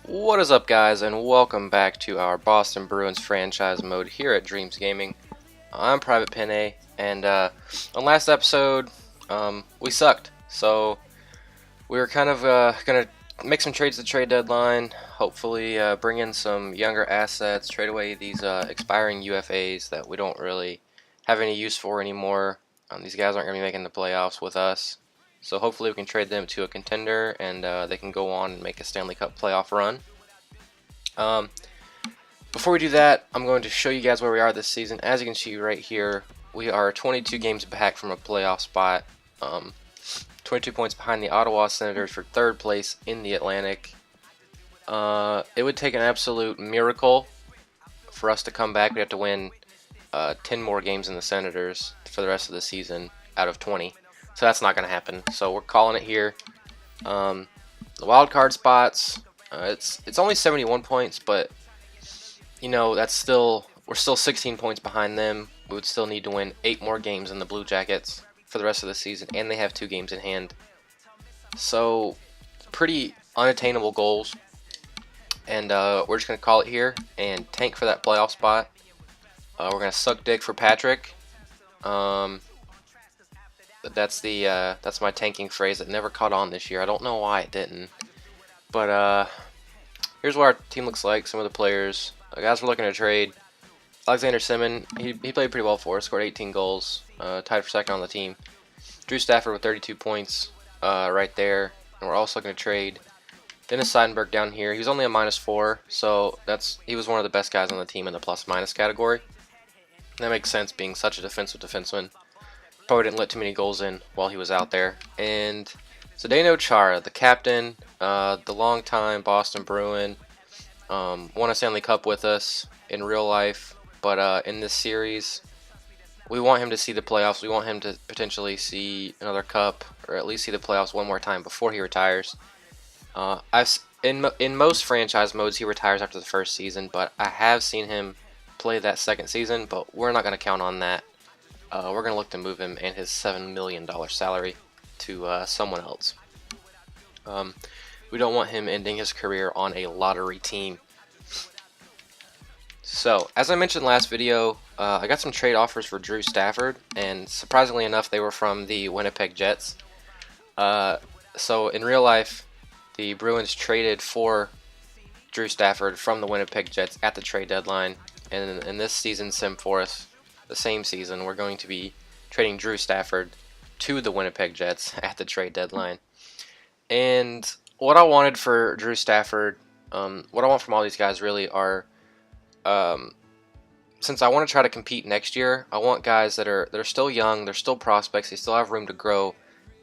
What is up, guys, and welcome back to our Boston Bruins franchise mode here at Dreams Gaming. I'm Private Penne, and on last episode, we sucked. So we were kind of gonna make some trades at the trade deadline. Hopefully, bring in some younger assets, trade away these expiring UFAs that we don't really have any use for anymore. These guys aren't gonna be making the playoffs with us. So hopefully we can trade them to a contender, and they can go on and make a Stanley Cup playoff run. Before we do that, I'm going to show you guys where we are this season. As you can see right here, we are 22 games back from a playoff spot. 22 points behind the Ottawa Senators for third place in the Atlantic. It would take an absolute miracle for us to come back. We have to win 10 more games than the Senators for the rest of the season out of 20. So that's not going to happen. So we're calling it here. The wild card spots, it's only 71 points, but you know we're still 16 points behind them. We would still need to win 8 more games than the Blue Jackets for the rest of the season, and they have 2 games in hand. So pretty unattainable goals, and we're just going to call it here and tank for that playoff spot. We're going to suck dick for Patrick. That's my tanking phrase that never caught on this year. I don't know why it didn't. But here's what our team looks like. Some of the players. Guys we're looking to trade. Alexander Simon, he played pretty well for us. Scored 18 goals. Tied for second on the team. Drew Stafford with 32 points right there. And we're also looking to trade Dennis Seidenberg down here. He was only a -4, so he was one of the best guys on the team in the plus-minus category. That makes sense, being such a defensive defenseman. Probably didn't let too many goals in while he was out there. And Zdeno Chara, the captain, the longtime Boston Bruin, won a Stanley Cup with us in real life, but in this series, we want him to see the playoffs. We want him to potentially see another cup, or at least see the playoffs one more time before he retires. In most franchise modes, he retires after the first season, but I have seen him play that second season, but we're not going to count on that. We're going to look to move him and his $7 million salary to someone else. We don't want him ending his career on a lottery team. So, as I mentioned last video, I got some trade offers for Drew Stafford, and surprisingly enough, they were from the Winnipeg Jets. So, in real life, the Bruins traded for Drew Stafford from the Winnipeg Jets at the trade deadline, and in this season sim for us, the same season, we're going to be trading Drew Stafford to the Winnipeg Jets at the trade deadline. And what I wanted for Drew Stafford, what I want from all these guys really are, since I want to try to compete next year, I want guys that are still young, they're still prospects, they still have room to grow,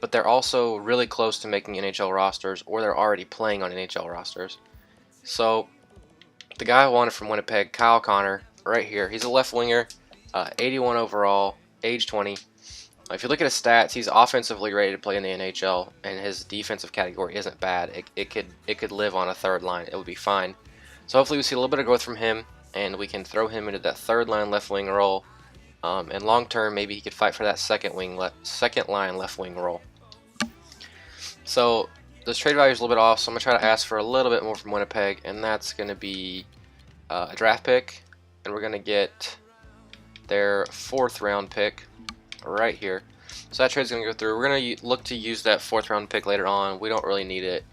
but they're also really close to making NHL rosters, or they're already playing on NHL rosters. So the guy I wanted from Winnipeg, Kyle Connor, right here, he's a left winger. 81 overall, age 20. If you look at his stats, he's offensively ready to play in the NHL, and his defensive category isn't bad. It could live on a third line. It would be fine. So hopefully we see a little bit of growth from him, and we can throw him into that third line left wing role. And long term, maybe he could fight for that second line left wing role. So this trade value is a little bit off, so I'm gonna try to ask for a little bit more from Winnipeg, and that's gonna be a draft pick, and we're gonna get their 4th round pick right here. So that trade's going to go through. We're going to look to use that 4th round pick later on. We don't really need it.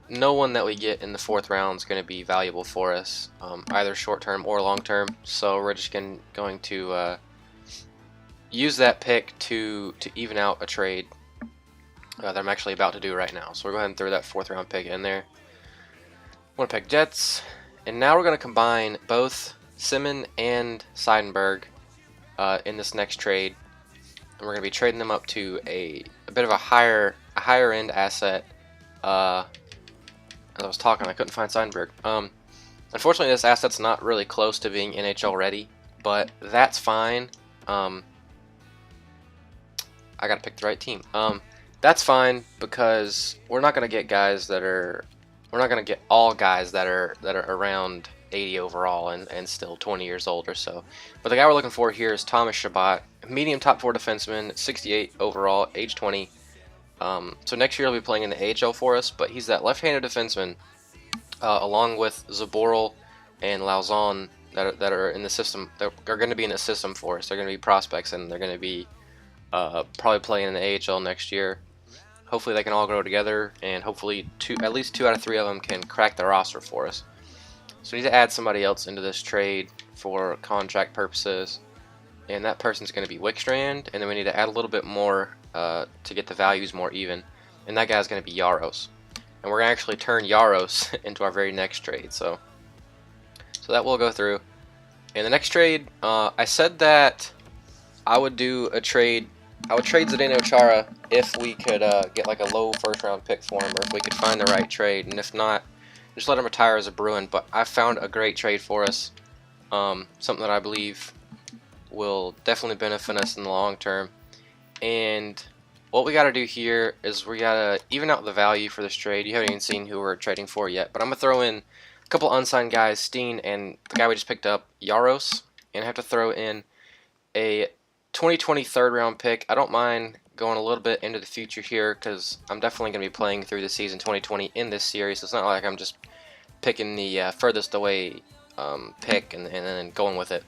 No one that we get in the 4th round is going to be valuable for us, either short term or long term. So we're just going to use that pick to even out a trade that I'm actually about to do right now. So we're going to throw that 4th round pick in there. Winnipeg Jets. And now we're going to combine both Simon and Seidenberg in this next trade, and we're going to be trading them up to a bit of a higher end asset. As I was talking, I couldn't find Seidenberg. Unfortunately, this asset's not really close to being NHL ready, but that's fine. I gotta pick the right team. That's fine because we're not going to get guys that are. We're not going to get all guys that are around 80 overall and still 20 years old or so. But the guy we're looking for here is Thomas Chabot, medium top 4 defenseman, 68 overall, age 20. So next year he'll be playing in the AHL for us, but he's that left-handed defenseman along with Zaboral and Lauzon that are in the system, that are going to be in the system for us. They're going to be prospects, and they're going to be probably playing in the AHL next year. Hopefully they can all grow together, and hopefully at least 2 out of 3 of them can crack the roster for us. So we need to add somebody else into this trade for contract purposes, and that person's going to be Wickstrand, and then we need to add a little bit more to get the values more even, and that guy's going to be Yaros. And we're going to actually turn Yaros into our very next trade, so that will go through. And the next trade, I said that I would do a trade. I would trade Zdeno Chara if we could get like a low first-round pick for him, or if we could find the right trade, and if not, just let him retire as a Bruin. But I found a great trade for us, something that I believe will definitely benefit us in the long term. And what we got to do here is we got to even out the value for this trade. You haven't even seen who we're trading for yet, but I'm going to throw in a couple unsigned guys, Steen and the guy we just picked up, Yaros, and I have to throw in a 2020 third-round pick. I don't mind going a little bit into the future here because I'm definitely going to be playing through the season 2020 in this series. So it's not like I'm just picking the furthest away pick and then going with it.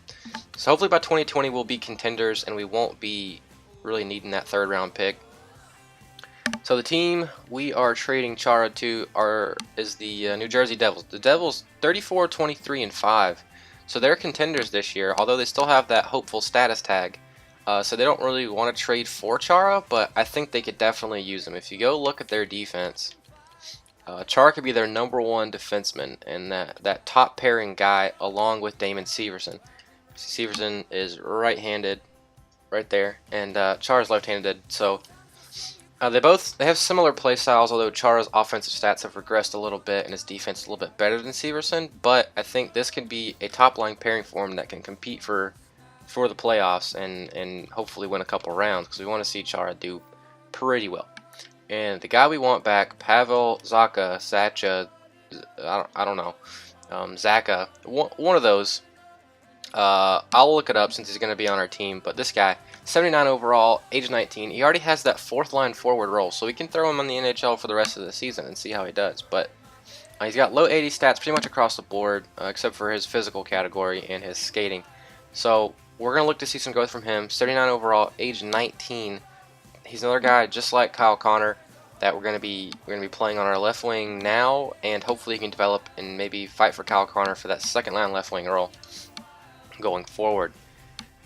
So hopefully by 2020 we'll be contenders and we won't be really needing that third-round pick. So the team we are trading Chara to is the New Jersey Devils. The Devils 34, 23, and 5. So they're contenders this year, although they still have that hopeful status tag. So they don't really want to trade for Chara, but I think they could definitely use him. If you go look at their defense, Chara could be their #1 defenseman, and that top pairing guy along with Damon Severson. Severson is right-handed, right there, and Chara's left-handed. So they have similar play styles, although Chara's offensive stats have regressed a little bit and his defense is a little bit better than Severson. But I think this could be a top-line pairing for him that can compete for the playoffs and hopefully win a couple rounds, because we want to see Chara do pretty well. And the guy we want back, Pavel Zacha, I don't know, Zaka, one of those. I'll look it up since he's going to be on our team. But this guy, 79 overall, age 19. He already has that fourth line forward role, so we can throw him on the NHL for the rest of the season and see how he does. But he's got low 80 stats pretty much across the board, except for his physical category and his skating. So we're going to look to see some growth from him. 79 overall, age 19. He's another guy just like Kyle Connor that we're going to be playing on our left wing now, and hopefully he can develop and maybe fight for Kyle Connor for that second line left wing role going forward.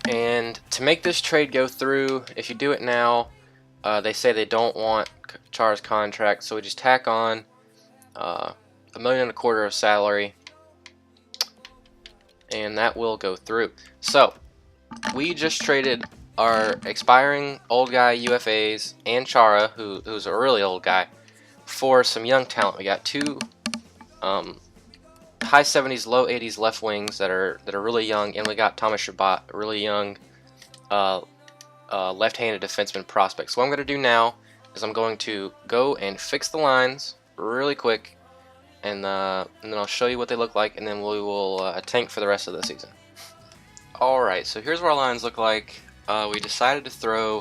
And to make this trade go through, if you do it now, they say they don't want Chara's contract, so we just tack on $1.25 million of salary, and that will go through. So we just traded our expiring old guy UFAs and Chara, who's a really old guy, for some young talent. We got two high 70s, low 80s left wings that are really young, and we got Thomas Chabot, a really young left-handed defenseman prospect. So what I'm going to do now is I'm going to go and fix the lines really quick, and then I'll show you what they look like, and then we will tank for the rest of the season. Alright, so here's what our lines look like. We decided to throw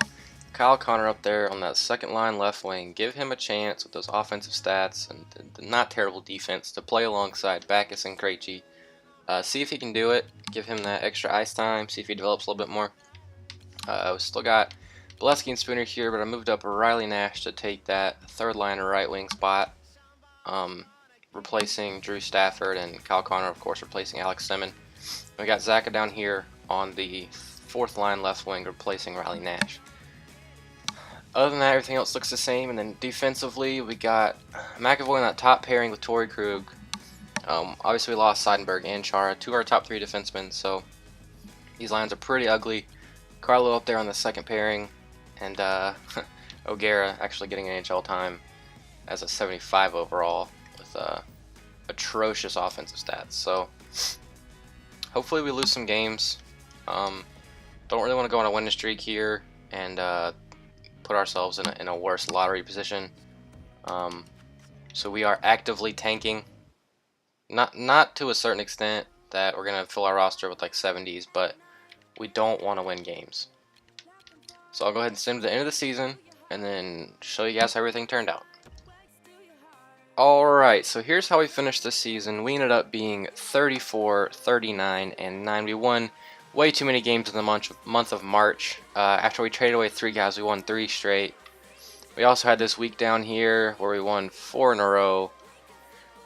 Kyle Connor up there on that second line left wing, give him a chance with those offensive stats and the not terrible defense to play alongside Backus and Krejci. See if he can do it, give him that extra ice time, see if he develops a little bit more. We still got Bolesky and Spooner here, but I moved up Riley Nash to take that third line right wing spot, replacing Drew Stafford, and Kyle Connor, of course, replacing Alex Semin. We got Zaka down here on the fourth line left wing, replacing Riley Nash. Other than that, everything else looks the same. And then defensively, we got McAvoy in that top pairing with Torrey Krug. Obviously, we lost Seidenberg and Chara, two of our top 3 defensemen, so these lines are pretty ugly. Carlo up there on the second pairing, and O'Gara actually getting NHL time as a 75 overall with atrocious offensive stats. So hopefully we lose some games. Don't really want to go on a winning streak here and put ourselves in a worse lottery position. So we are actively tanking. Not to a certain extent that we're gonna fill our roster with like 70s, but we don't want to win games. So I'll go ahead and send to the end of the season and then show you guys how everything turned out. Alright, so here's how we finished the season. We ended up being 34, 39, and 9. We won way too many games in the month of March. After we traded away 3 guys, we won 3 straight. We also had this week down here where we won 4 in a row.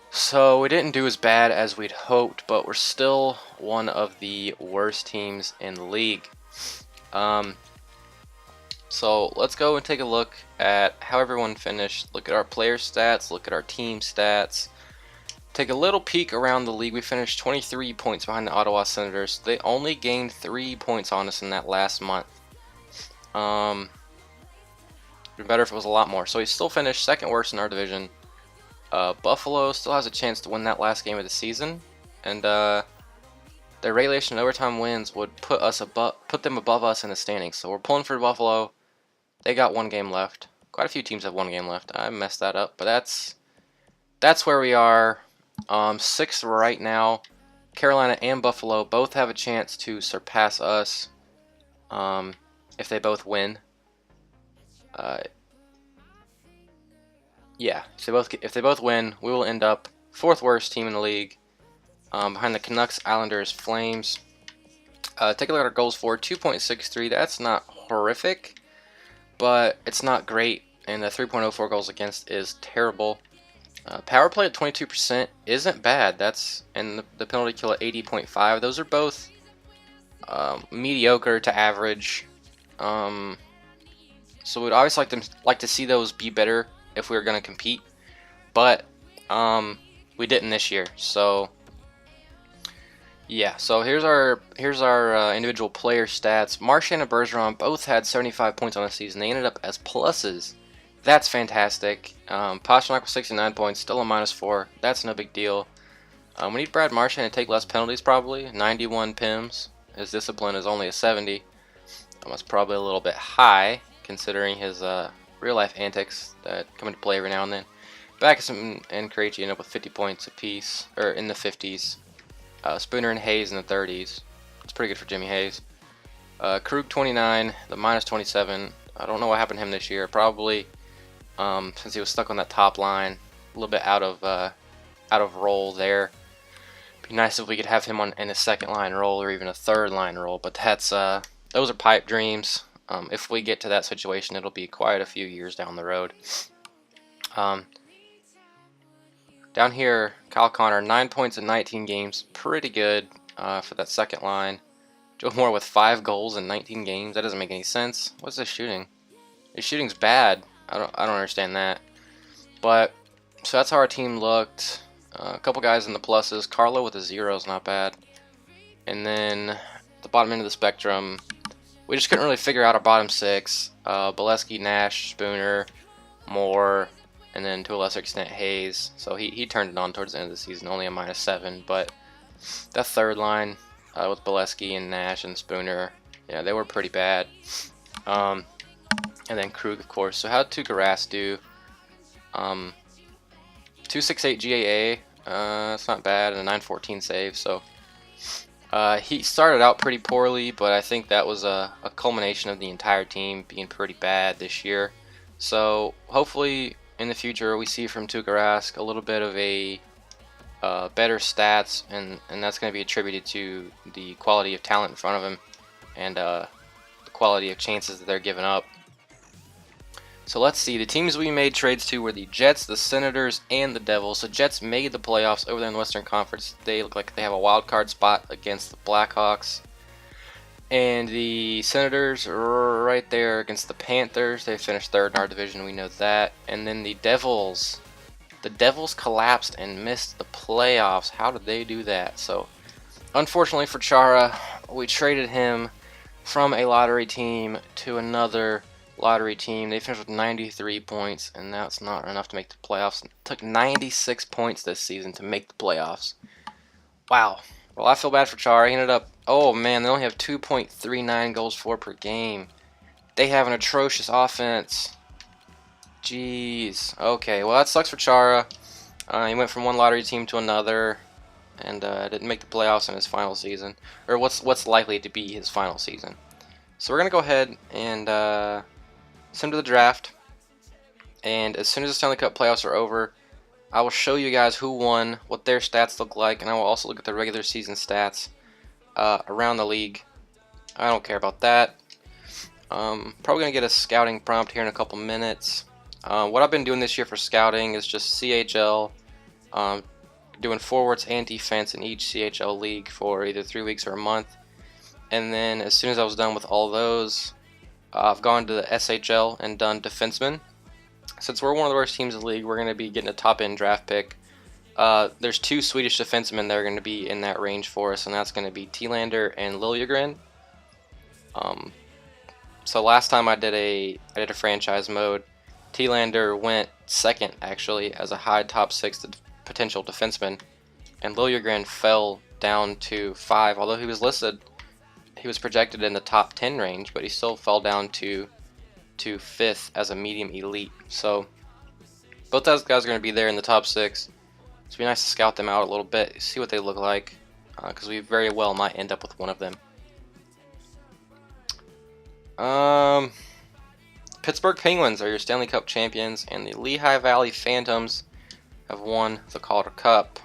So we didn't do as bad as we'd hoped, but we're still one of the worst teams in the league. So let's go and take a look at how everyone finished. Look at our player stats, look at our team stats. Take a little peek around the league. We finished 23 points behind the Ottawa Senators. They only gained 3 points on us in that last month. It'd be better if it was a lot more. So we still finished second worst in our division. Buffalo still has a chance to win that last game of the season, and their regulation and overtime wins would put them above us in the standings. So we're pulling for Buffalo. They got 1 game left. Quite a few teams have 1 game left. I messed that up, but that's where we are. 6th right now. Carolina and Buffalo both have a chance to surpass us if they both win. Yeah, if they both win, we will end up 4th worst team in the league, behind the Canucks, Islanders, Flames. Take a look at our goals for 2.63. That's not horrific, but it's not great, and the 3.04 goals against is terrible. Power play at 22% isn't bad. And the penalty kill at 80.5. Those are both mediocre to average. So we'd always like to see those be better if we were going to compete, but we didn't this year. So yeah, so here's our individual player stats. Marchand and Bergeron both had 75 points on the season. They ended up as pluses. That's fantastic. Pastrnak with 69 points, still a -4. That's no big deal. We need Brad Marchand to take less penalties, probably. 91 PIMs. His discipline is only a 70. That's probably a little bit high, considering his real-life antics that come into play every now and then. Backus and Krejci end up with 50 points apiece, or in the 50s. Spooner and Hayes in the 30s. It's pretty good for Jimmy Hayes. Krug 29, the -27. I don't know what happened to him this year. Probably since he was stuck on that top line, a little bit out of role there. Be nice if we could have him in a second line role or even a third line role. But those are pipe dreams. If we get to that situation, it'll be quite a few years down the road. Down here, Kyle Connor, 9 points in 19 games. Pretty good for that second line. Joe Moore with 5 goals in 19 games. That doesn't make any sense. What's his shooting? His shooting's bad. I don't understand that. But so that's how our team looked. A couple guys in the pluses. Carlo with a 0 is not bad. And then the bottom end of the spectrum, we just couldn't really figure out our bottom 6. Bolesky, Nash, Spooner, Moore, and then to a lesser extent Hayes. So he turned it on towards the end of the season, only a -7. But that third line with Bolesky and Nash and Spooner, yeah, they were pretty bad. And then Krug, of course. So how did Tuukka Rask do? 268 GAA. It's not bad, and a 914 save. So he started out pretty poorly, but I think that was a culmination of the entire team being pretty bad this year. So hopefully in the future we see from Tuukka Rask a little bit of a better stats, and that's going to be attributed to the quality of talent in front of him and the quality of chances that they're giving up. So let's see, the teams we made trades to were the Jets, the Senators, and the Devils. So Jets made the playoffs over there in the Western Conference. They look like they have a wild card spot against the Blackhawks. And the Senators are right there against the Panthers. They finished 3rd in our division, we know that. And then the Devils. The Devils collapsed and missed the playoffs. How did they do that? So, unfortunately for Chara, we traded him from a lottery team to another lottery team. They finished with 93 points, and that's not enough to make the playoffs. It took 96 points this season to make the playoffs. Wow. Well, I feel bad for Chara. He ended up, oh man, they only have 2.39 goals for per game. They have an atrocious offense. Jeez. Okay, well that sucks for Chara. He went from one lottery team to another, and didn't make the playoffs in his final season, or what's likely to be his final season. So we're gonna go ahead and send him to the draft. And as soon as the Stanley Cup playoffs are over, I will show you guys who won, what their stats look like, and I will also look at the regular season stats around the league. I don't care about that. Probably going to get a scouting prompt here in a couple minutes. What I've been doing this year for scouting is just CHL, doing forwards and defense in each CHL league for either 3 weeks or a month. And then as soon as I was done with all those, I've gone to the SHL and done defensemen. Since we're one of the worst teams in the league, we're going to be getting a top-end draft pick. There's 2 Swedish defensemen that are going to be in that range for us, and that's going to be Tilander and Liljegren. So last time I did a franchise mode, Tilander went second actually as a high top 6 potential defenseman, and Liljegren fell down to 5. Although he was listed, he was projected in the top 10 range, but he still fell down to 5th as a medium elite. So both those guys are going to be there in the top 6. It'd be nice to scout them out a little bit, see what they look like, because we very well might end up with one of them. Pittsburgh Penguins are your Stanley Cup champions, and the Lehigh Valley Phantoms have won the Calder Cup.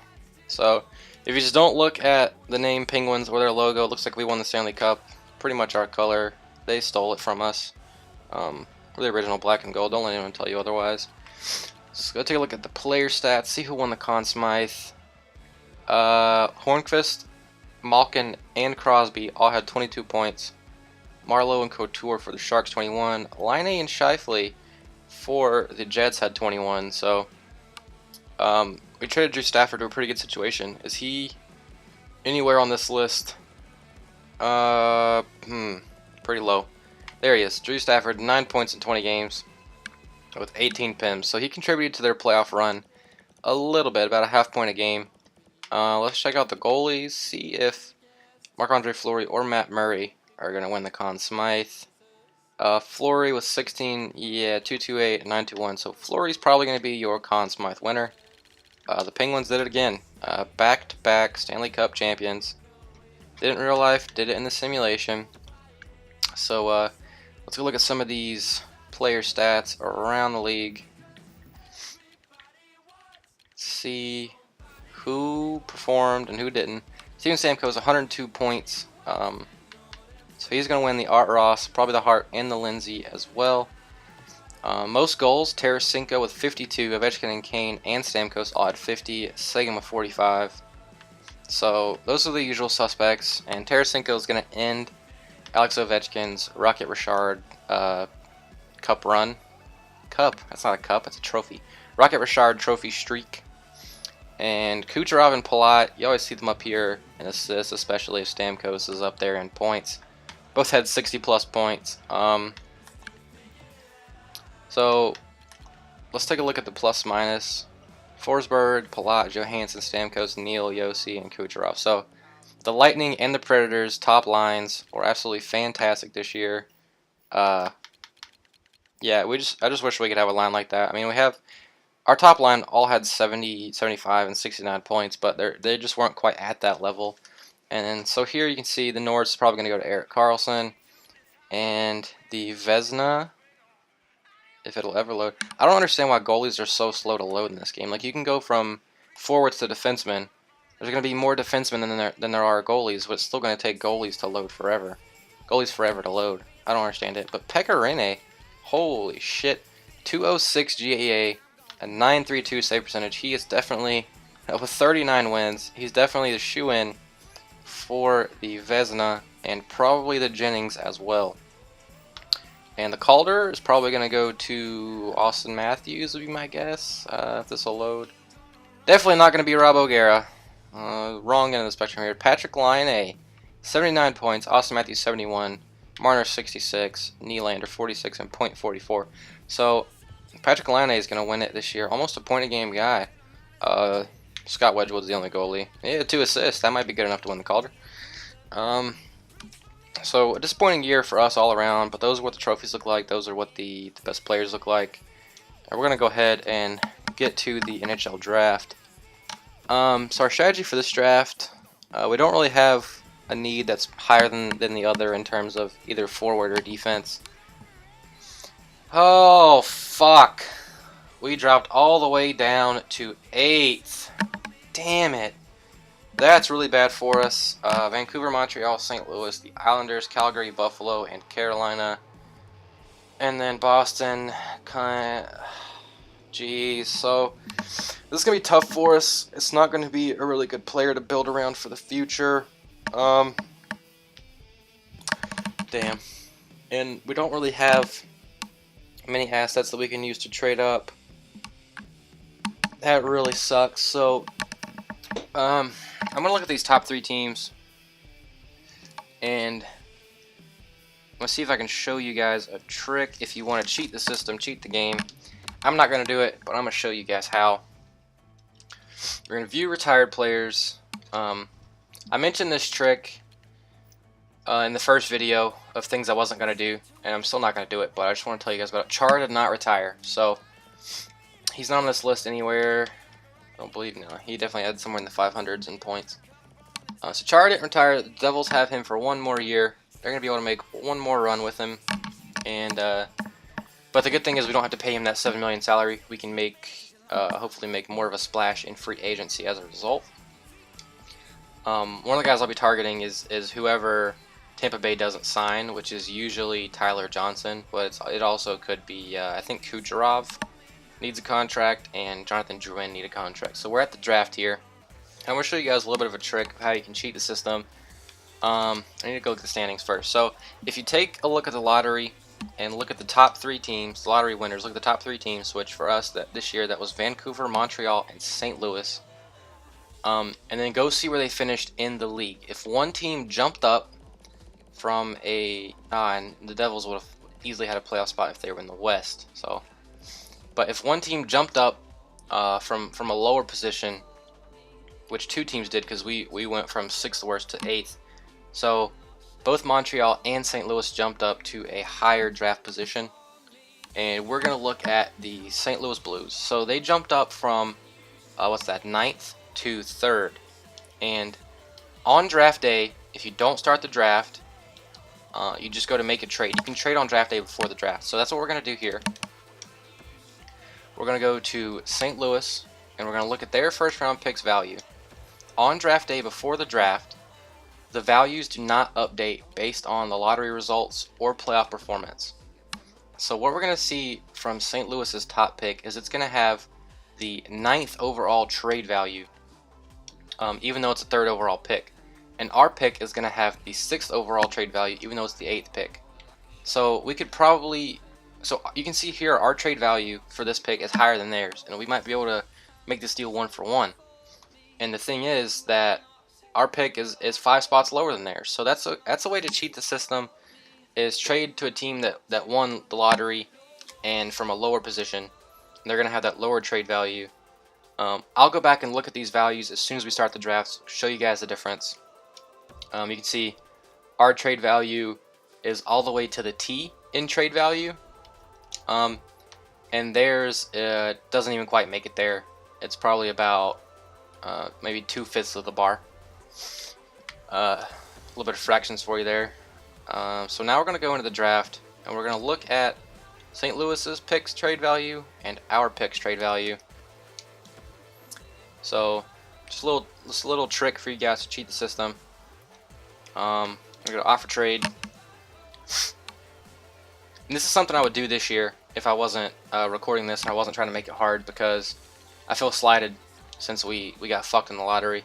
So if you just don't look at the name Penguins or their logo, it looks like we won the Stanley Cup. Pretty much our color. They stole it from us. We're the original black and gold. Don't let anyone tell you otherwise. Let's go take a look at the player stats, see who won the Conn Smythe. Hornqvist, Malkin, and Crosby all had 22 points. Marlowe and Couture for the Sharks 21. Laine and Scheifele for the Jets had 21. So we traded Drew Stafford to a pretty good situation. Is he anywhere on this list? Pretty low. There he is. Drew Stafford, 9 points in 20 games with 18 PIMs. So he contributed to their playoff run a little bit, about a half point a game. Let's check out the goalies, see if Marc-Andre Fleury or Matt Murray are going to win the Conn Smythe. Fleury with 16, yeah, 228, 921. So Fleury's probably going to be your Conn Smythe winner. The Penguins did it again. Back-to-back Stanley Cup champions. Did it in real life, did it in the simulation. So let's go look at some of these player stats around the league. See who performed and who didn't. Steven Stamkos, 102 points. So he's going to win the Art Ross, probably the Hart, and the Lindsay as well. Most goals, Tarasenko with 52, Ovechkin and Kane and Stamkos all had 50, Seguin with 45. So those are the usual suspects, and Tarasenko is going to end Alex Ovechkin's Rocket Richard cup run. Cup? That's not a cup, that's a trophy. Rocket Richard trophy streak. And Kucherov and Palat, you always see them up here in assists, especially if Stamkos is up there in points. Both had 60 plus points. So let's take a look at the plus minus. Forsberg, Palat, Johansson, Stamkos, Neal, Yossi, and Kucherov. So the Lightning and the Predators top lines were absolutely fantastic this year. Yeah, I just wish we could have a line like that. I mean, we have our top line all had 70, 75, and 69 points, but they just weren't quite at that level. And so here you can see the Nords is probably going to go to Erik Karlsson, and the Vezina, if it'll ever load. I don't understand why goalies are so slow to load in this game. Like, you can go from forwards to defensemen. There's going to be more defensemen than there are goalies, but it's still going to take goalies to load forever. Goalies forever to load. I don't understand it. But Pekka Rinne, holy shit, 206 GAA, a 932 save percentage. He is definitely, with 39 wins, he's definitely the shoe-in for the Vezina and probably the Jennings as well. And the Calder is probably going to go to Austin Matthews, would be my guess, if this will load. Definitely not going to be Rob O'Gara. Wrong end of the spectrum here. Patrick Laine, 79 points. Austin Matthews, 71. Marner, 66. Nylander, 46 and .44. So Patrick Laine is going to win it this year. Almost a point-a-game guy. Scott Wedgwood's the only goalie. Yeah, 2 assists. That might be good enough to win the Calder. So a disappointing year for us all around, but those are what the trophies look like. Those are what the best players look like. And we're going to go ahead and get to the NHL draft. So our strategy for this draft, we don't really have a need that's higher than the other in terms of either forward or defense. Oh, fuck. we dropped all the way down to 8th. Damn it. That's really bad for us. Vancouver, Montreal, St. Louis, the Islanders, Calgary, Buffalo, and Carolina. And then Boston. Jeez. So this is going to be tough for us. It's not going to be a really good player to build around for the future. Damn. And we don't really have many assets that we can use to trade up. That really sucks. So I'm gonna look at these top 3 teams, and I'm gonna see if I can show you guys a trick if you want to cheat the system, cheat the game. I'm not gonna do it, but I'm gonna show you guys how. We're gonna view retired players. I mentioned this trick in the first video of things I wasn't gonna do, and I'm still not gonna do it, but I just want to tell you guys about it. Char did not retire, so he's not on this list anywhere. I don't believe, no. He definitely had somewhere in the 500s in points. So Char didn't retire. The Devils have him for 1 more year. They're going to be able to make 1 more run with him. And but the good thing is we don't have to pay him that $7 million salary. We can make, hopefully make more of a splash in free agency as a result. One of the guys I'll be targeting is whoever Tampa Bay doesn't sign, which is usually Tyler Johnson. But it also could be, I think, Kucherov needs a contract, and Jonathan Drouin need a contract. So we're at the draft here. I'm going to show you guys a little bit of a trick of how you can cheat the system. I need to go look at the standings first. So if you take a look at the lottery and look at the top 3 teams, the lottery winners, look at the top 3 teams, which for us this year that was Vancouver, Montreal, and St. Louis. And then go see where they finished in the league. If one team jumped up from and the Devils would have easily had a playoff spot if they were in the West. But if one team jumped up from a lower position, which 2 teams did because we went from 6th worst to 8th. So both Montreal and St. Louis jumped up to a higher draft position. And we're going to look at the St. Louis Blues. So they jumped up from, 9th to 3rd. And on draft day, if you don't start the draft, you just go to make a trade. You can trade on draft day before the draft. So that's what we're going to do here. We're going to go to St. Louis, and we're going to look at their first round picks value. On draft day before the draft, the values do not update based on the lottery results or playoff performance. So what we're going to see from St. Louis's top pick is it's going to have the 9th overall trade value, even though it's a 3rd overall pick. And our pick is going to have the 6th overall trade value, even though it's the 8th pick. So we could probably... So you can see here our trade value for this pick is higher than theirs, and we might be able to make this deal 1 for 1. And the thing is that our pick is 5 spots lower than theirs. So that's a way to cheat the system, is trade to a team that won the lottery and from a lower position. They're going to have that lower trade value. I'll go back and look at these values as soon as we start the drafts, show you guys the difference. You can see our trade value is all the way to the T in trade value. And theirs doesn't even quite make it there. It's probably about maybe 2/5 of the bar. A little bit of fractions for you there. So now we're going to go into the draft, and we're going to look at St. Louis's picks trade value and our picks trade value. So just a little trick for you guys to cheat the system. We're going to offer trade. And this is something I would do this year if I wasn't recording this and I wasn't trying to make it hard, because I feel slighted since we got fucked in the lottery.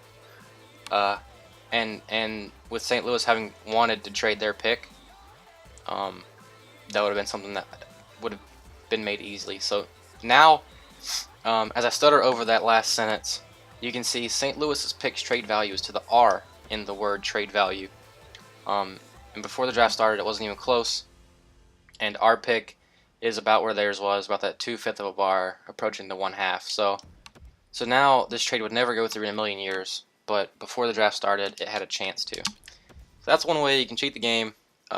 And with St. Louis having wanted to trade their pick, that would have been something that would have been made easily. So now, as I stutter over that last sentence, you can see St. Louis's picks trade value is to the R in the word trade value. And before the draft started, it wasn't even close. And our pick is about where theirs was, about that 2/5 of a bar, approaching the 1/2. So now this trade would never go through in a million years, but before the draft started, it had a chance to. So that's one way you can cheat the game,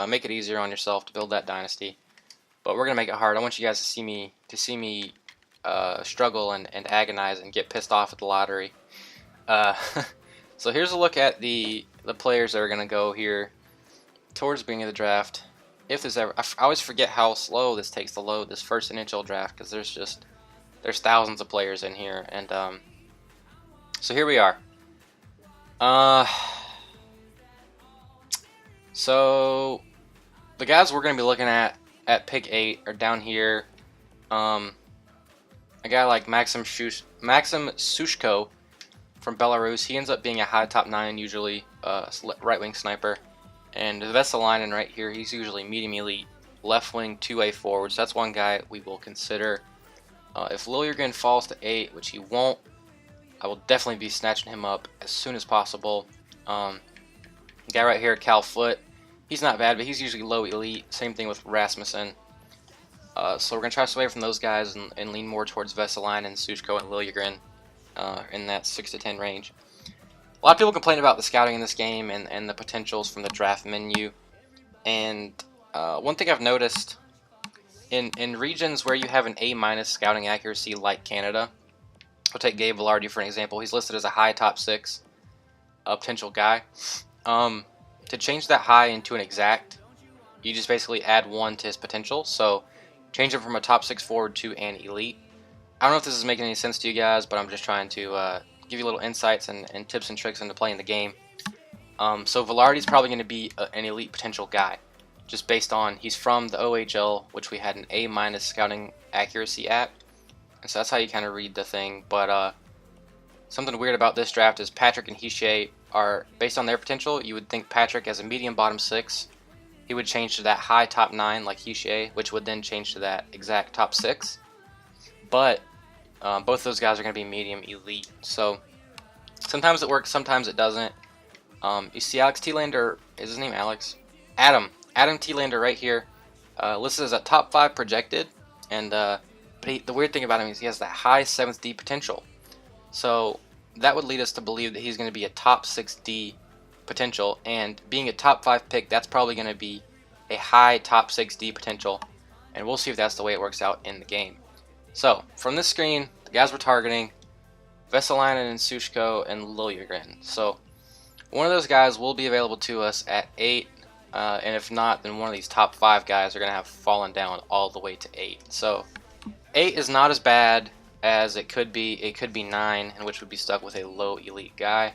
make it easier on yourself to build that dynasty. But we're gonna make it hard. I want you guys to see me struggle and agonize and get pissed off at the lottery. So here's a look at the players that are gonna go here towards the beginning of the draft. If there's ever, I always forget how slow this takes to load this first NHL draft, because there's there's thousands of players in here, and so here we are. So the guys we're going to be looking at pick 8 are down here. A guy like Maxim Sushko from Belarus. He ends up being a high top 9 usually, right wing sniper. And Vesalainen right here, he's usually medium elite, left wing 2A forward. So that's one guy we will consider. If Liljegren falls to 8, which he won't, I will definitely be snatching him up as soon as possible. Guy right here, Cal Foot, he's not bad, but he's usually low elite. Same thing with Rasmussen. So we're going to try to stay away from those guys and lean more towards Vesalainen, Sushko, and Liljegren in that 6 to 10 range. A lot of people complain about the scouting in this game and the potentials from the draft menu. And one thing I've noticed, in regions where you have an A- scouting accuracy like Canada, we'll take Gabe Vilardi for an example. He's listed as a high top 6 potential guy. To change that high into an exact, you just basically add 1 to his potential. So change him from a top 6 forward to an elite. I don't know if this is making any sense to you guys, but I'm just trying to give you little insights and tips and tricks into playing the game. So Vilardi's probably going to be an elite potential guy, just based on he's from the OHL, which we had an A- scouting accuracy at. And so that's how you kind of read the thing. But something weird about this draft is Patrick and Hischier are, based on their potential, you would think Patrick as a medium bottom 6, he would change to that high top 9 like Hischier, which would then change to that exact top 6. But both those guys are going to be medium elite. So sometimes it works, sometimes it doesn't. You see Alex Thielander, is his name Alex? Adam Thielander right here, listed as a top 5 projected, and but the weird thing about him is he has that high 7th D potential. So that would lead us to believe that he's going to be a top 6D potential, and being a top 5 pick, that's probably going to be a high top 6D potential, and we'll see if that's the way it works out in the game. So from this screen, the guys we're targeting, Vesalainen and Sushko and Liljegren. So one of those guys will be available to us at 8, and if not, then one of these top 5 guys are going to have fallen down all the way to 8. So 8 is not as bad as it could be. It could be 9, in which would be stuck with a low elite guy.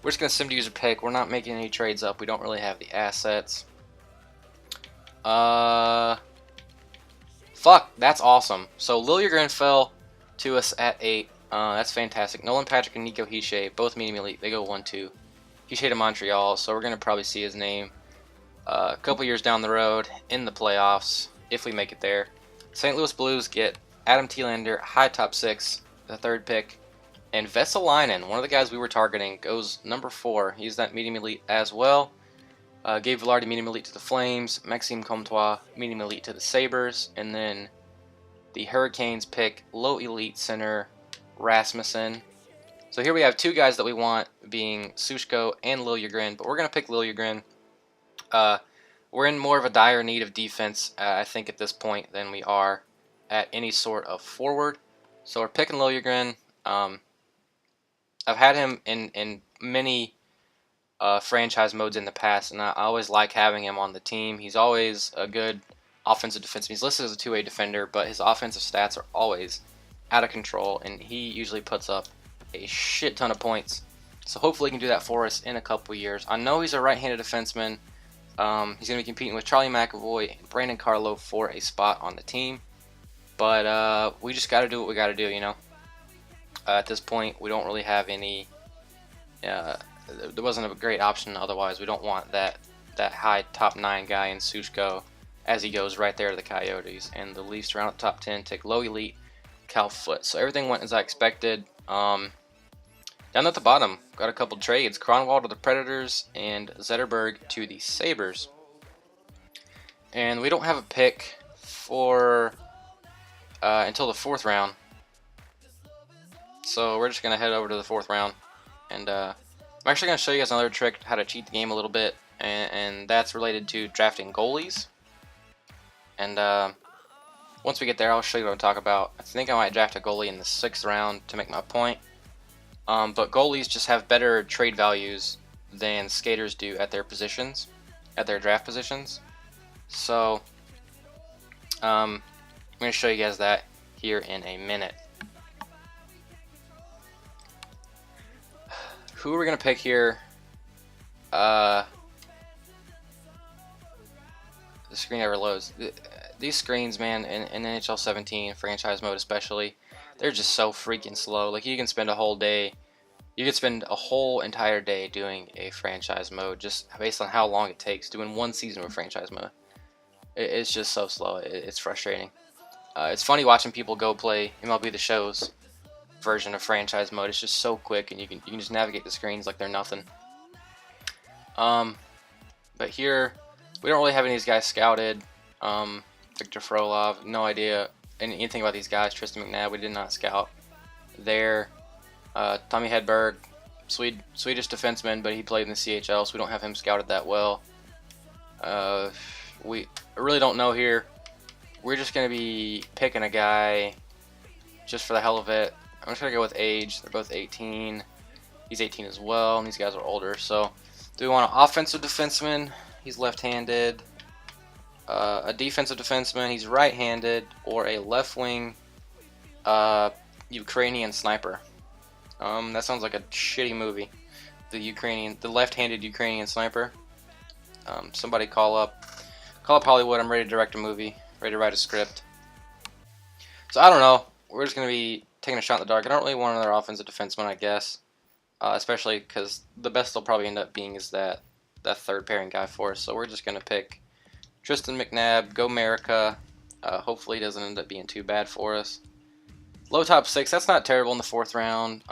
We're just going to sim to user pick. We're not making any trades up. We don't really have the assets. Fuck, that's awesome. So Liljegren fell to us at 8. That's fantastic. Nolan Patrick and Nico Hischier, both medium elite. They go 1-2. Hischier to Montreal, so we're going to probably see his name a couple years down the road in the playoffs, if we make it there. St. Louis Blues get Adam Thielander, high top 6, the 3rd pick. And Vesalainen, one of the guys we were targeting, goes number 4. He's that medium elite as well. Gabe Vilardi, medium elite to the Flames. Maxime Comtois, medium elite to the Sabres. And then the Hurricanes pick low elite center Rasmussen. So here we have 2 guys that we want, being Sushko and Liljegren, but we're going to pick Liljegren. We're in more of a dire need of defense, I think, at this point than we are at any sort of forward. So we're picking Liljegren. I've had him in many franchise modes in the past, and I always like having him on the team. He's always a good offensive defenseman. He's listed as a 2A defender, but his offensive stats are always out of control, and he usually puts up a shit ton of points. So hopefully he can do that for us in a couple years. I know he's a right-handed defenseman. He's going to be competing with Charlie McAvoy and Brandon Carlo for a spot on the team. But we just got to do what we got to do, you know. At this point, we don't really have any... there wasn't a great option otherwise. We don't want that high top 9 guy in Sushko as he goes right there to the Coyotes. And the Leafs around the top 10 take low elite Cal Foot. So everything went as I expected. Down at the bottom, got a couple trades. Kronwall to the Predators and Zetterberg to the Sabres. And we don't have a pick for until the 4th round. So we're just going to head over to the 4th round. And I'm actually going to show you guys another trick how to cheat the game a little bit. And that's related to drafting goalies. And once we get there, I'll show you what I'm talking about. I think I might draft a goalie in the 6th round to make my point. But goalies just have better trade values than skaters do at their positions, at their draft positions. So I'm going to show you guys that here in a minute. who are we gonna pick here? The screen never loads. These screens, man, in NHL 17 franchise mode especially, they're just so freaking slow. Like, you can spend a whole day, you could spend a whole entire day doing a franchise mode just based on how long it takes doing one season of franchise mode. It's just so slow. It's frustrating. It's funny watching people go play MLB The Show's version of franchise mode. It's just so quick, and you can just navigate the screens like they're nothing. But here we don't really have any of these guys scouted. Victor Frolov, no idea anything about these guys. Tristan McNabb, we did not scout there. Tommy Hedberg, Swedish defenseman, but he played in the CHL, so we don't have him scouted that well. We really don't know here. We're just going to be picking a guy just for the hell of it. I'm just going to go with age. They're both 18. He's 18 as well, and these guys are older. So, do we want an offensive defenseman? He's left-handed. A defensive defenseman, he's right-handed. Or a left-wing Ukrainian sniper. That sounds like a shitty movie. The left-handed Ukrainian sniper. Somebody call up Hollywood. I'm ready to direct a movie, ready to write a script. So I don't know. We're just gonna be taking a shot in the dark. I don't really want another offensive defenseman, I guess, especially because the best they'll probably end up being is that third pairing guy for us. So we're just gonna pick Tristan McNabb. Go America. Hopefully, it doesn't end up being too bad for us. Low top 6. That's not terrible in the 4th round.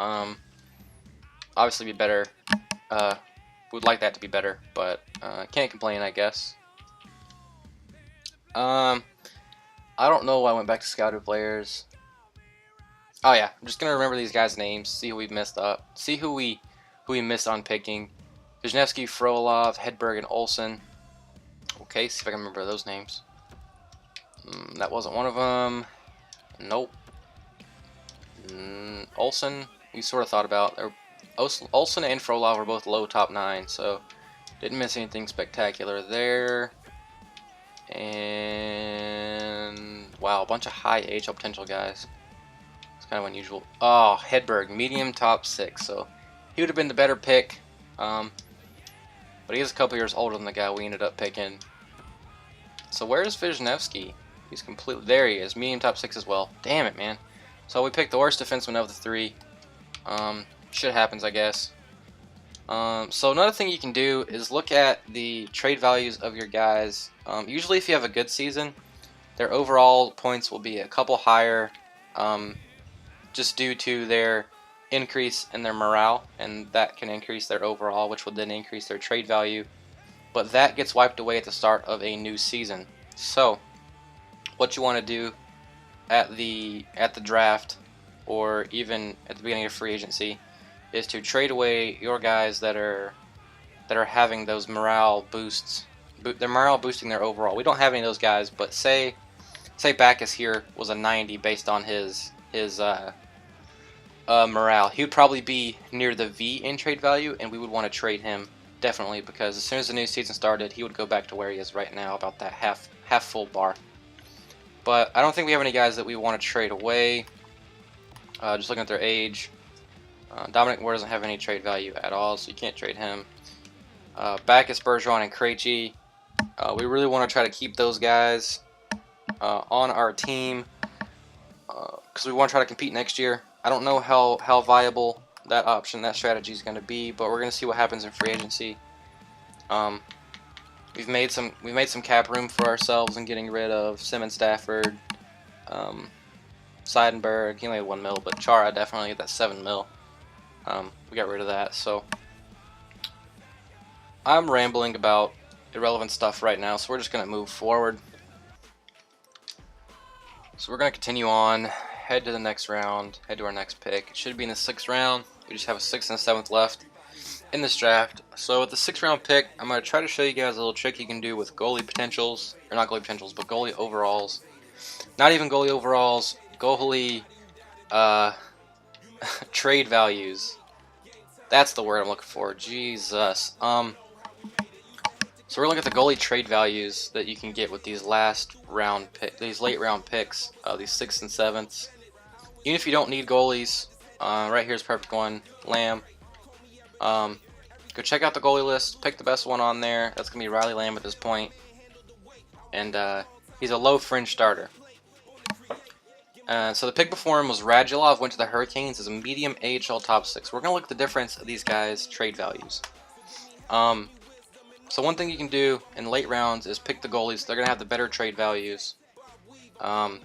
Obviously, be better. Would like that to be better, but can't complain, I guess. I don't know why I went back to scouted players. Oh yeah, I'm just gonna remember these guys' names, see who we messed up, see who we missed on picking. Wisniewski, Frolov, Hedberg, and Olsen. Okay, see if I can remember those names. That wasn't one of them. Nope. Olsen, we sort of thought about. Olsen and Frolov were both low top 9, so didn't miss anything spectacular there. And wow, a bunch of high AHL potential guys. It's kind of unusual. Oh, Hedberg, medium top 6, so he would have been the better pick. But he is a couple years older than the guy we ended up picking. So where's Wisniewski? He's completely there. He is medium top 6 as well. Damn it, man. So we picked the worst defenseman of the 3. Shit happens, I guess. So another thing you can do is look at the trade values of your guys. Usually if you have a good season, their overall points will be a couple higher just due to their increase in their morale, and that can increase their overall, which would then increase their trade value. But that gets wiped away at the start of a new season. So what you want to do at the draft, or even at the beginning of free agency, is to trade away your guys that are having those morale boosts. Their morale boosting their overall. We don't have any of those guys, but say Backus here was a 90 based on his morale. He would probably be near the V in trade value, and we would want to trade him definitely, because as soon as the new season started, he would go back to where he is right now, about that half full bar. But I don't think we have any guys that we want to trade away. Just looking at their age, Dominic Moore doesn't have any trade value at all, so you can't trade him. Backus, Bergeron, and Krejci. We really want to try to keep those guys on our team because we want to try to compete next year. I don't know how viable that strategy is going to be, but we're going to see what happens in free agency. We've made some cap room for ourselves in getting rid of Simmons, Stafford, Seidenberg. He only had 1 mil, but Chara definitely had that 7 mil. We got rid of that, so I'm rambling about irrelevant stuff right now, so we're just going to move forward. So we're going to continue on, head to the next round, head to our next pick. It should be in the 6th round. We just have a 6th and a 7th left in this draft. So with the 6th round pick, I'm going to try to show you guys a little trick you can do with goalie potentials, or not goalie potentials, but goalie overalls. Not even goalie overalls, goalie trade values. That's the word I'm looking for. Jesus. So we're looking at the goalie trade values that you can get with these late round picks, these 6th and 7ths. Even if you don't need goalies, right here's a perfect one. Lamb. Go check out the goalie list. Pick the best one on there. That's going to be Riley Lamb at this point. And he's a low fringe starter. So the pick before him was Radulov, went to the Hurricanes as a medium AHL top 6. We're going to look at the difference of these guys' trade values. So one thing you can do in late rounds is pick the goalies. They're going to have the better trade values than,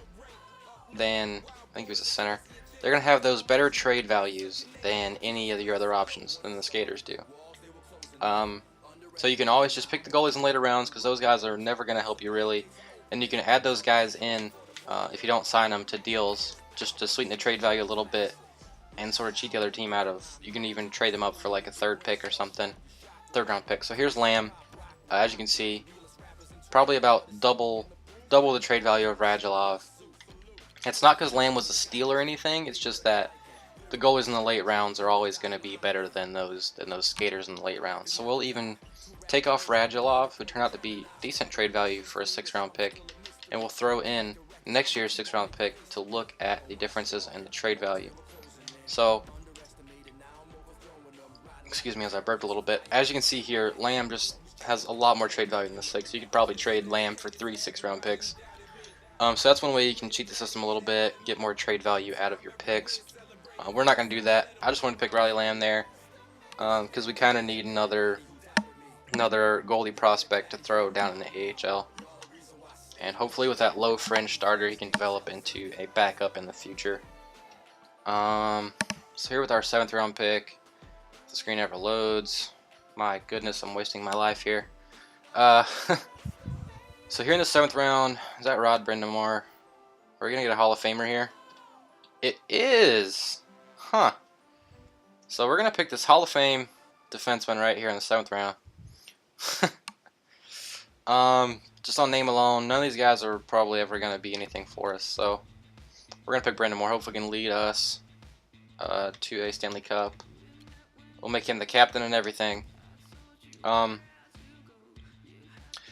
I think it was a center. They're going to have those better trade values than any of your other options, than the skaters do. So you can always just pick the goalies in later rounds because those guys are never going to help you really. And you can add those guys in if you don't sign them to deals just to sweeten the trade value a little bit and sort of cheat the other team out of. You can even trade them up for like a third pick or something, third round pick. So here's Lamb. As you can see, probably about double the trade value of Radulov. It's not because Lamb was a steal or anything. It's just that the goalies in the late rounds are always going to be better than those skaters in the late rounds. So we'll even take off Radulov, who turned out to be decent trade value for a 6th round pick, and we'll throw in next year's 6th round pick to look at the differences in the trade value. So, excuse me as I burped a little bit. As you can see here, Lamb just has a lot more trade value than the 6. You could probably trade Lamb for 3 6th round picks. So that's one way you can cheat the system a little bit, get more trade value out of your picks. We're not going to do that. I just wanted to pick Riley Lamb there because we kind of need another goalie prospect to throw down in the AHL. And hopefully with that low fringe starter, he can develop into a backup in the future. So here with our 7th round pick, the screen never loads. My goodness, I'm wasting my life here. So here in the 7th round, is that Rod Brindamore? Are we going to get a Hall of Famer here? It is! Huh. So we're going to pick this Hall of Fame defenseman right here in the 7th round. Just on name alone, none of these guys are probably ever going to be anything for us. So we're going to pick Brindamore. Hopefully he can lead us to a Stanley Cup. We'll make him the captain and everything.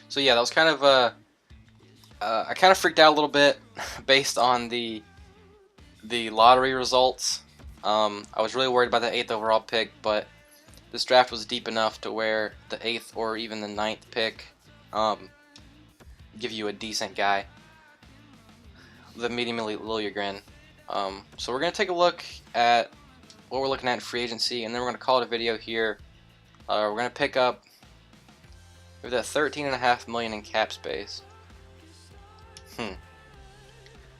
So yeah, that was kind of I kind of freaked out a little bit based on the lottery results. I was really worried about the 8th overall pick, but this draft was deep enough to where the 8th or even the 9th pick give you a decent guy. The medium elite Liljegren. So we're going to take a look at what we're looking at in free agency, and then we're going to call it a video here. We're going to pick up, we have that $13.5 million in cap space.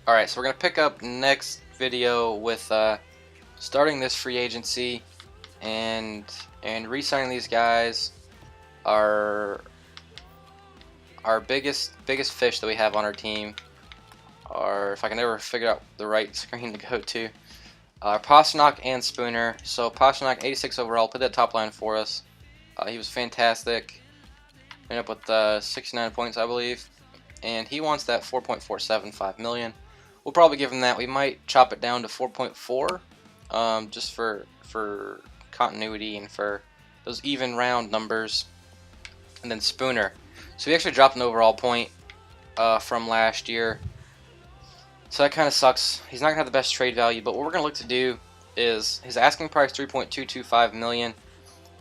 Alright, so we're going to pick up next video with starting this free agency and re-signing these guys. Our biggest fish that we have on our team are, if I can ever figure out the right screen to go to, Pastrnak and Spooner. So Pastrnak, 86 overall, put that top line for us. He was fantastic. Ended up with 69 points, I believe. And he wants that $4.475 million. We'll probably give him that. We might chop it down to 4.4, just for continuity and for those even round numbers. And then Spooner. So he actually dropped an overall point from last year. So that kind of sucks. He's not going to have the best trade value, but what we're going to look to do is his asking price, $3.225 million.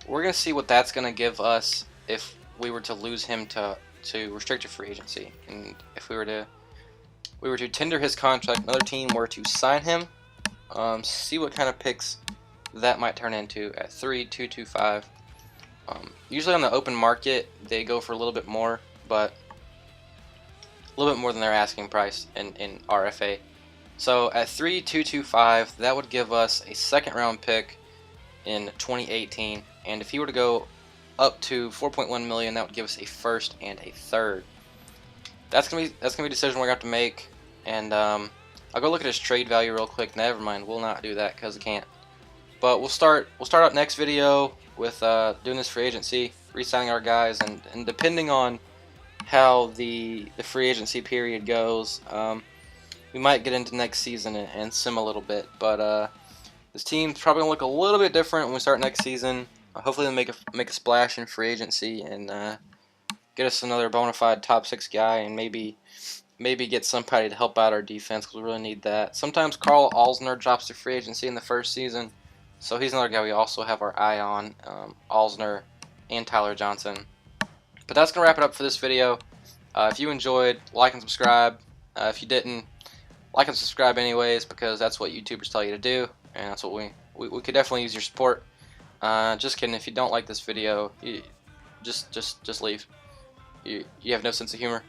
We're going to see what that's going to give us if we were to lose him to restricted free agency. And if we were to tender his contract, another team were to sign him, see what kind of picks that might turn into at $3.225. Usually on the open market, they go for a little bit more, but a little bit more than their asking price in RFA. So at $3.225, that would give us a 2nd round pick in 2018, and if he were to go up to $4.1 million, that would give us a 1st and a 3rd. That's gonna be a decision we're gonna have to make, and I'll go look at his trade value real quick. Never mind, we'll not do that because I can't. But we'll start out next video with doing this free agency, re-signing our guys, and depending on how the free agency period goes, we might get into next season and sim a little bit. But this team's probably gonna look a little bit different when we start next season. Hopefully they'll make a splash in free agency and get us another bona fide top 6 guy, and maybe get somebody to help out our defense because we really need that. Sometimes Carl Alsner drops to free agency in the first season, So he's another guy we also have our eye on, Alsner and Tyler Johnson. But that's going to wrap it up for this video. If you enjoyed, like and subscribe. If you didn't, like and subscribe anyways, because that's what YouTubers tell you to do, and that's what we could definitely use your support. Just kidding. If you don't like this video, just leave. You have no sense of humor.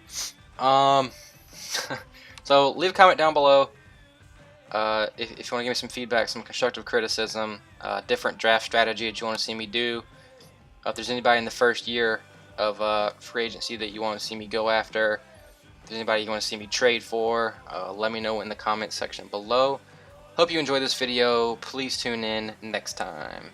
So leave a comment down below. If you want to give me some feedback, some constructive criticism, different draft strategy that you want to see me do. If there's anybody in the first year of free agency that you want to see me go after, if there's anybody you want to see me trade for, let me know in the comments section below. Hope you enjoyed this video. Please tune in next time.